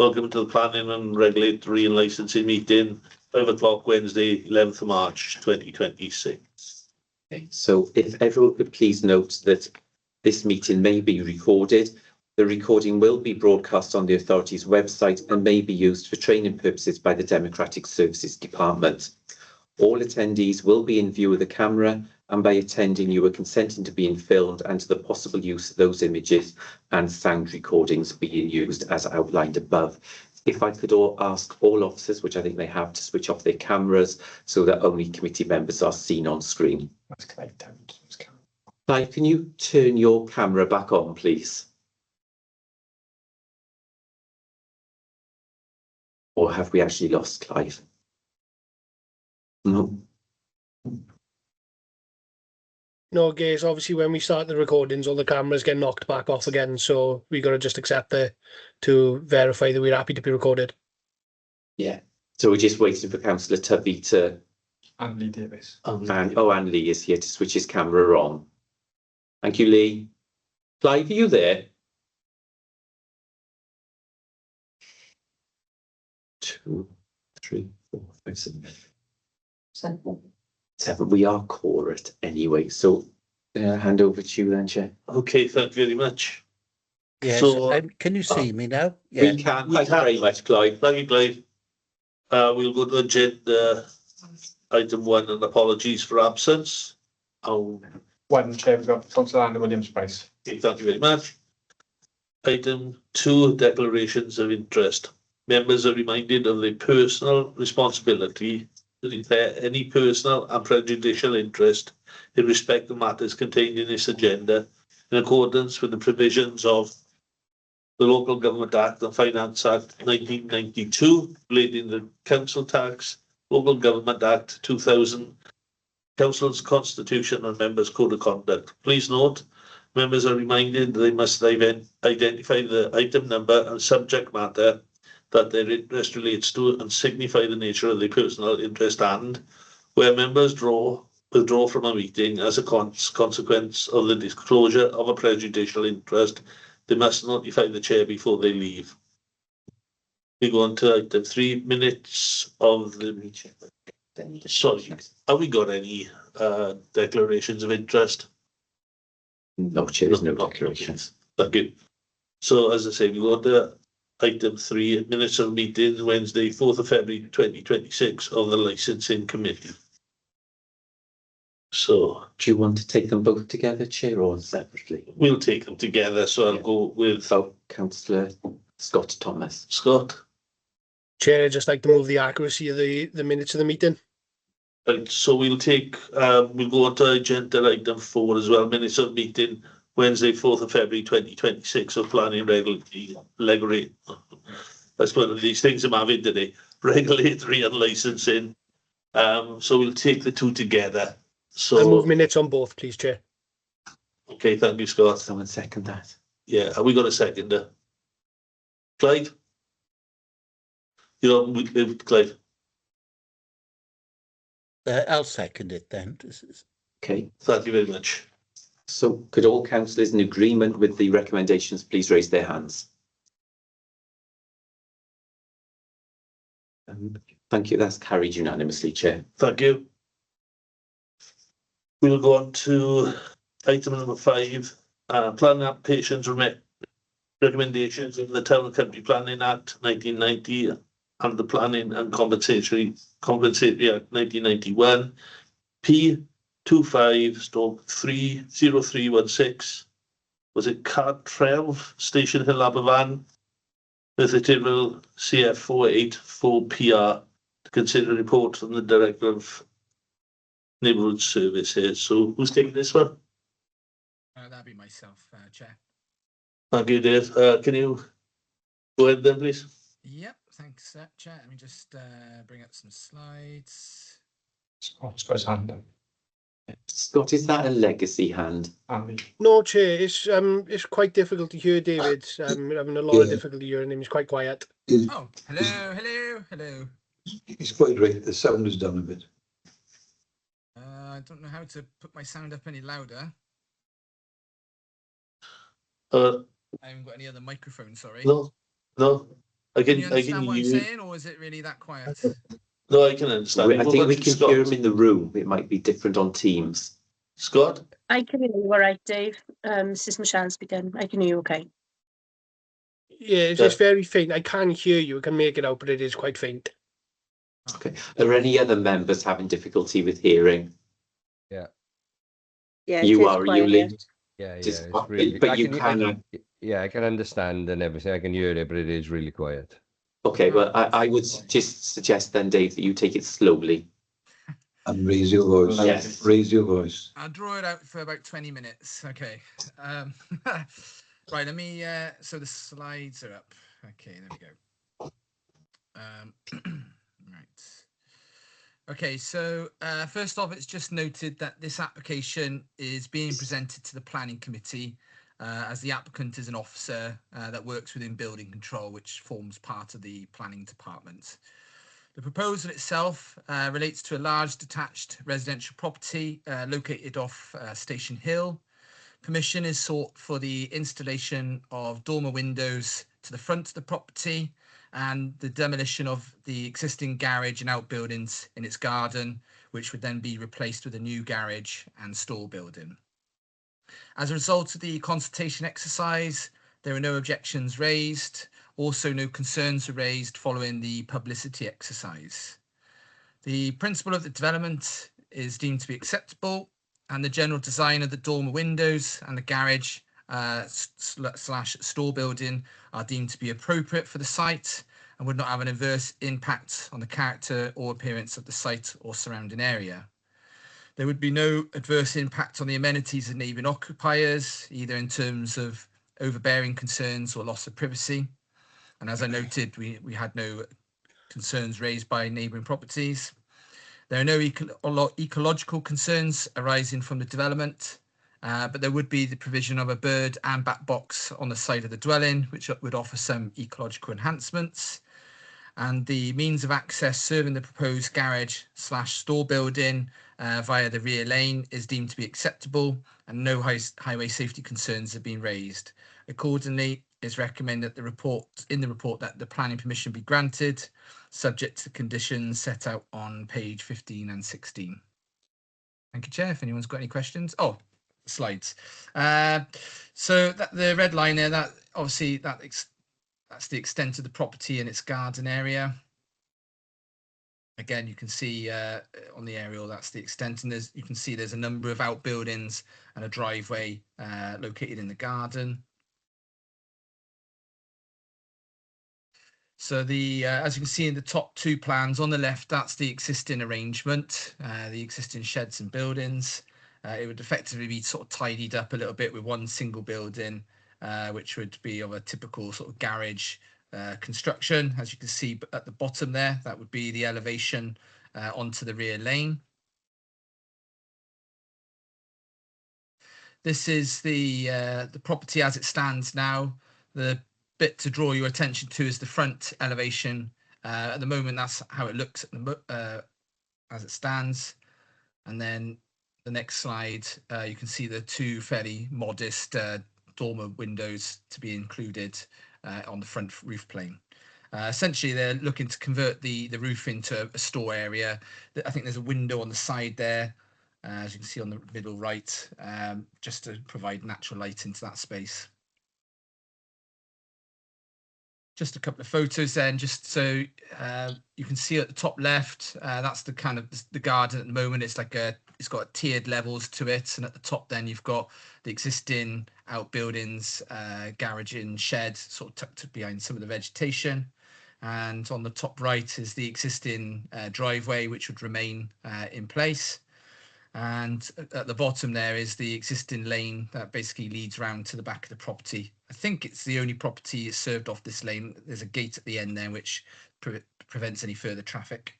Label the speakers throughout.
Speaker 1: Welcome to the Planning and Regulatory and Licensing meeting, 5 o'clock Wednesday, 11th of March 2026.
Speaker 2: Okay, so if everyone could please note that this meeting may be recorded. The recording will be broadcast on the authority's website and may be used for training purposes by the Democratic Services Department. All attendees will be in view of the camera, and by attending you are consenting to being filmed and to the possible use of those images and sound recordings being used as outlined above. If I could ask all officers, which I think they have, to switch off their cameras so that only committee members are seen on screen. Clive, can you turn your camera back on, please? Or have we actually lost Clive? No.
Speaker 3: No, Gaze, obviously when we start the recordings, all the cameras get knocked back off again, so we got to just accept that to verify that we're happy to be recorded.
Speaker 2: Yeah. So we're just waiting for Councillor Tubby to...
Speaker 4: And Lee Davis.
Speaker 2: And Lee is here to switch his camera on. Thank you, Lee. Clive, are you there? 2, 3, 4, 5, 6, 7. We are quorate anyway, so hand over to you then, Chair.
Speaker 1: Okay, thank you very much.
Speaker 5: Yes,
Speaker 1: So,
Speaker 5: can you see me now?
Speaker 2: We can. Thank you very much, Clive.
Speaker 1: Thank you, Clive. We'll go to agenda item 1 and apologies for absence.
Speaker 4: One Chair, we've got Councillor Andy Williams-Price.
Speaker 1: Okay, thank you very much. Item 2, declarations of interest. Members are reminded of their personal responsibility to declare any personal and prejudicial interest in respect of matters contained in this agenda in accordance with the provisions of the Local Government Act and Finance Act 1992 relating to council tax, Local Government Act 2000, Council's Constitution and Members' Code of Conduct. Please note, members are reminded they must identify the item number and subject matter that their interest relates to and signify the nature of their personal interest, and where members withdraw from a meeting as a consequence of the disclosure of a prejudicial interest, they must notify the chair before they leave. We go on to item 3, minutes of the meeting. Sorry, have we got any declarations of interest?
Speaker 2: No, Chair, there's no declarations.
Speaker 1: Thank you. So, as I say, we go on to item 3, minutes of meeting Wednesday, 4th of February 2026 of the Licensing Committee. So,
Speaker 2: do you want to take them both together, Chair, or separately?
Speaker 1: We'll take them together. So I'll go with
Speaker 2: Councillor Scott Thomas.
Speaker 1: Scott.
Speaker 3: Chair, I'd just like to move the accuracy of the minutes of the meeting.
Speaker 1: Right, so we'll take we'll go on to agenda item 4 as well, minutes of meeting Wednesday, 4th of February 2026 of Planning Regulatory. That's one of these things I'm having today. Regulatory and licensing. So we'll take the two together. So
Speaker 3: I'll move minutes on both, please, Chair.
Speaker 1: Okay, thank you, Scott.
Speaker 2: Someone second that.
Speaker 1: Yeah, have we got a seconder? Clyde? You're on, Clyde.
Speaker 5: I'll second it then.
Speaker 2: Okay.
Speaker 1: Thank you very much.
Speaker 2: So could all councillors in agreement with the recommendations please raise their hands? Thank you. That's carried unanimously, Chair.
Speaker 1: Thank you. We'll go on to item number 5, planning applications recommendations of the Town and Country Planning Act 1990 and the Planning and Compensatory Act 1991, P25/30316. Was it Cartrel, Station Hill, Aberfan, with the table CF484PR to consider a report from the Director of Neighbourhood Service here. So who's taking this one?
Speaker 6: That'd be myself, Chair.
Speaker 1: Thank you, Dave. Can you go ahead then, please?
Speaker 6: Yep, thanks, Chair. Let me just bring up some slides.
Speaker 4: Scott's got his hand up.
Speaker 2: Scott, is that a legacy hand?
Speaker 4: Andy.
Speaker 3: No, Chair, it's quite difficult to hear David. We're having a lot of difficulty hearing him. He's quite quiet.
Speaker 6: Oh, hello.
Speaker 7: He's quite right. The sound is down a bit.
Speaker 6: I don't know how to put my sound up any louder. I haven't got any other microphone, sorry.
Speaker 1: No. I
Speaker 6: Can you
Speaker 1: can
Speaker 6: understand what I'm
Speaker 1: hear.
Speaker 6: saying, or is it really that quiet?
Speaker 1: No, I can understand.
Speaker 2: I think we can hear him in the room. It might be different on Teams.
Speaker 1: Scott.
Speaker 8: I can hear you all right, Dave. This is Michelle speaking. I can hear you okay.
Speaker 3: Yeah, it's just very faint. I can hear you. I can make it out, but it is quite faint.
Speaker 2: Okay. Are any other members having difficulty with hearing?
Speaker 9: Yeah.
Speaker 8: Yeah,
Speaker 2: You are, you Lee?
Speaker 9: Yeah, yeah.
Speaker 2: Just-
Speaker 9: It's really.
Speaker 2: but
Speaker 9: I
Speaker 2: you
Speaker 9: can. Yeah, I can understand and everything. I can hear it, but it is really quiet.
Speaker 2: Okay, well, I would just suggest then, Dave, that you take it slowly.
Speaker 7: And raise your voice.
Speaker 2: Yes.
Speaker 7: Raise your voice.
Speaker 6: I'll draw it out for about 20 minutes. Okay. Right, let me, so the slides are up. Okay, there we go. Right. Okay, so first off, it's just noted that this application is being presented to the planning committee as the applicant is an officer that works within building control, which forms part of the planning department. The proposal itself relates to a large detached residential property located off Station Hill. Permission is sought for the installation of dormer windows to the front of the property and the demolition of the existing garage and outbuildings in its garden, which would then be replaced with a new garage and store building. As a result of the consultation exercise, there are no objections raised. Also, no concerns were raised following the publicity exercise. The principle of the development is deemed to be acceptable, and the general design of the dormer windows and the garage slash store building are deemed to be appropriate for the site and would not have an adverse impact on the character or appearance of the site or surrounding area. There would be no adverse impact on the amenities of neighbouring occupiers, either in terms of overbearing concerns or loss of privacy. And as I noted, we had no concerns raised by neighbouring properties. There are no ecological concerns arising from the development, but there would be the provision of a bird and bat box on the side of the dwelling, which would offer some ecological enhancements. And the means of access serving the proposed garage slash store building via the rear lane is deemed to be acceptable, and no highway safety concerns have been raised. Accordingly, it's recommended that the report that the planning permission be granted, subject to the conditions set out on page 15 and 16. Thank you, Chair. If anyone's got any questions. Oh, slides. So that the red line there, that obviously that's the extent of the property and its garden area. Again, you can see on the aerial, that's the extent, and you can see there's a number of outbuildings and a driveway located in the garden. So as you can see in the top two plans on the left, that's the existing arrangement, the existing sheds and buildings. It would effectively be sort of tidied up a little bit with one single building, which would be of a typical sort of garage construction. As you can see at the bottom there, that would be the elevation onto the rear lane. This is the property as it stands now. The bit to draw your attention to is the front elevation. At the moment, that's how it looks as it stands. And then the next slide, you can see the two fairly modest dormer windows to be included on the front roof plane. Essentially, they're looking to convert the roof into a store area. I think there's a window on the side there, as you can see on the middle right, just to provide natural light into that space. Just a couple of photos then, just so you can see at the top left, that's the kind of the garden at the moment. It's like it's got tiered levels to it, and at the top then you've got the existing outbuildings, garage and shed sort of tucked behind some of the vegetation. And on the top right is the existing driveway, which would remain in place. And at the bottom there is the existing lane that basically leads around to the back of the property. I think it's the only property served off this lane. There's a gate at the end there which prevents any further traffic.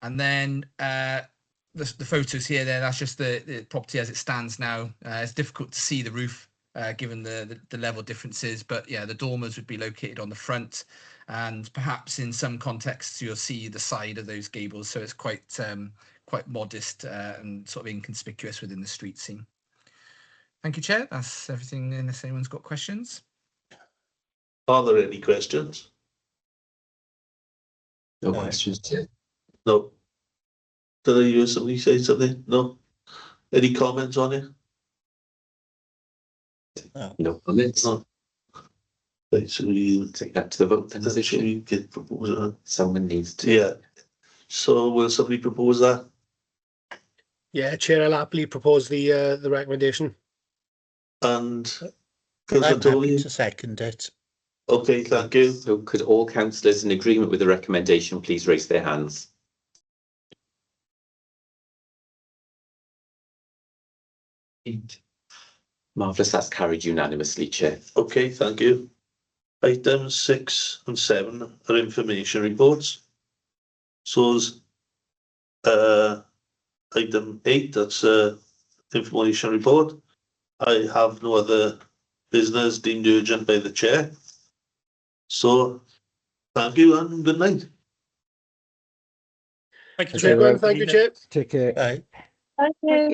Speaker 6: And then the photos here there, that's just the property as it stands now. It's difficult to see the roof given the level differences, but yeah, the dormers would be located on the front, and perhaps in some contexts you'll see the side of those gables, so it's quite modest and sort of inconspicuous within the street scene. Thank you, Chair. That's everything, unless anyone's got questions.
Speaker 1: Are there any questions?
Speaker 2: No
Speaker 5: No.
Speaker 2: questions, Chair.
Speaker 1: No. Did I hear somebody say something? No? Any comments on it?
Speaker 2: No comments.
Speaker 1: No. Right, so we
Speaker 2: Take that to the vote then,
Speaker 1: should
Speaker 2: Chair.
Speaker 1: we get proposal?
Speaker 2: Someone needs to.
Speaker 1: Yeah. So will somebody propose that?
Speaker 3: Yeah, Chair, I'll happily propose the recommendation.
Speaker 1: And
Speaker 5: I'm
Speaker 1: Councillor
Speaker 5: happy
Speaker 1: Toby?
Speaker 5: to second it.
Speaker 1: Okay, thank you.
Speaker 2: So could all councillors in agreement with the recommendation please raise their hands? Marvellous, that's carried unanimously, Chair.
Speaker 1: Okay, thank you. Items 6 and 7 are information reports. So's item 8, that's information report. I have no other business deemed urgent by the chair. So thank you and good night.
Speaker 3: Thank you, Chair. Thank you, Chair.
Speaker 9: Take care.
Speaker 5: Right.
Speaker 8: Thank you.